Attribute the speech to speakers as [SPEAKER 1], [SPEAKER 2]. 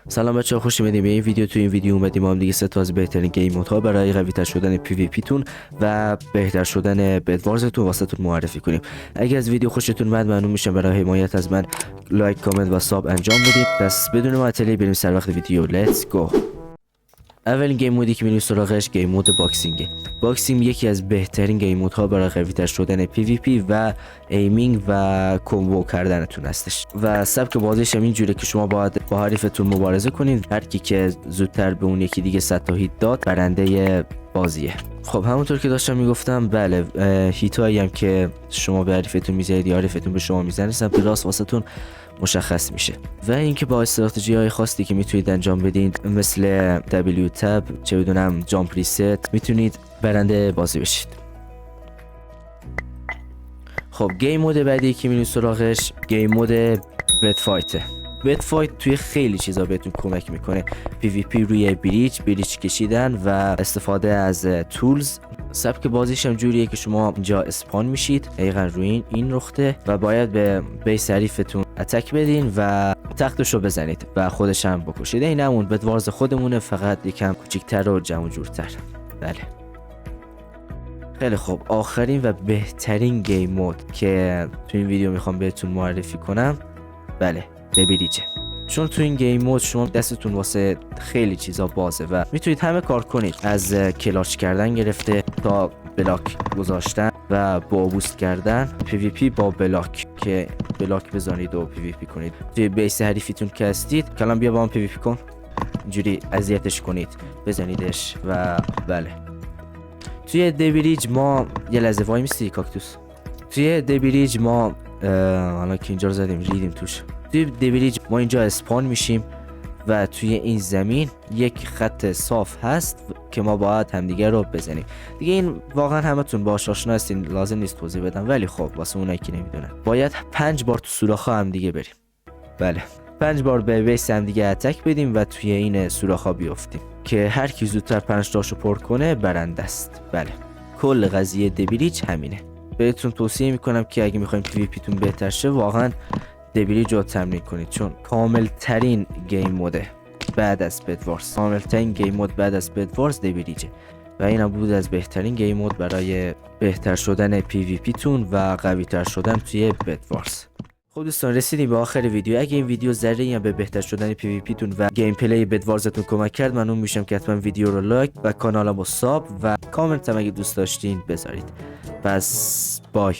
[SPEAKER 1] سلام بچه‌ها، خوش اومدید به این ویدیو. تو این ویدیو اومدیم ما هم دیگه 3 تا از بهترین گیم مودها برای قوی‌تر شدن پی وی پی تون و بهتر شدن بدوارزتون واسهتون معرفی کنیم. اگه از ویدیو خوشتون اومد ممنون میشم برای حمایت از من لایک، کامنت و ساب انجام بدید. پس بدون معطلی بریم سر وقت ویدیو. لیتس گو. اولین گیم مودی که میریم سراغش گیم مود باکسینگه. باکسینگ یکی از بهترین گیم مودها برای قوی‌تر شدن پی وی پی و ایمینگ و کمبو کردنتون هستش و سبک بازیش هم اینجوره که شما باید با حریفتون مبارزه کنید. هر کی که زودتر به اون یکی دیگه 100 تا هیت داد برنده بازیه. خب همونطور که داشتم میگفتم، بله، هیتایی هم که شما به حریفتون میزنید یا حریفتون به شما میزنه سمت راست واسهتون مشخص میشه و اینکه با استراتژی های خاصی که میتونید انجام بدید مثل دبلیو تب، چه بدونم جامپ ریست، میتونید برنده بازی بشید. خب گیم مود بعدی که میریم سراغش گیم مود بد فایته. بد فایت توی خیلی چیزا بهتون کمک میکنه. پی وی پی روی بریج کشیدن و استفاده از تولز. سبک بازیش هم جوریه که شما اینجا اسپان میشید دقیقا روی این نقطه و باید به بیس حریفتون اتک بدین و تختشو بزنید و خودش هم بکشید. این همون بدوارز خودمونه، فقط یکم کوچیک‌تر و جمع جورتر. بله خیلی خوب، آخرین و بهترین گیم مود که تو این ویدیو میخوام بهتون معرفی کنم، بله، دبریجه. چون تو این گیم مود شما دستتون واسه خیلی چیزا بازه و میتونید همه کار کنید، از کلاچ کردن گرفته تا بلاک گذاشتن و با بوست کردن پی وی پی با بلاک، که بلاک بزنید و پی وی پی کنید توی بیس حریفتون که هستید. کلام بیا با هم پی وی پی کن، اینجوری اذیتش کنید، بزنیدش و بله. توی دبریج ما یه لحظه وای میستی کاکتوس. توی دبریج ما حالا که اینجا رو زدیم ریدیم توش. توی دبریج ما اینجا اسپان میشیم و توی این زمین یک خط صاف هست که ما باید همدیگه رو بزنیم. دیگه این واقعا همتون باهاش آشنا هستین، لازم نیست توضیح بدم، ولی خب واسه اونایی که نمیدونن باید 5 بار تو سوراخ‌ها همدیگه بریم. بله 5 بار به بیس همدیگه اتک بدیم و توی این سوراخ‌ها بیافتیم که هر کی زودتر 5 تاشو پر کنه برنده است. بله کل قضیه دبریج همینه. بهتون توصیه میکنم که اگه میخوایم پی وی پی تون بهتر شه واقعا دبریج رو تمرین کنید، چون کامل ترین گیم موده بعد از بدوارز. کامل ترین گیم مود بعد از بدوارز دبریجه و این هم بود از بهترین گیم مود برای بهتر شدن پی وی پی تون و قوی تر شدن توی بدوارز. خب دوستان، رسیدیم به آخر ویدیو. اگه این ویدیو ذره‌ای هم به بهتر شدن پی وی پی تون و گیم پلی بدوارزتون کمک کرد ممنون میشم که حتما ویدیو رو لایک و کانالمو ساب و کامنت هم اگه دوست داشتین بذارید. پس بای.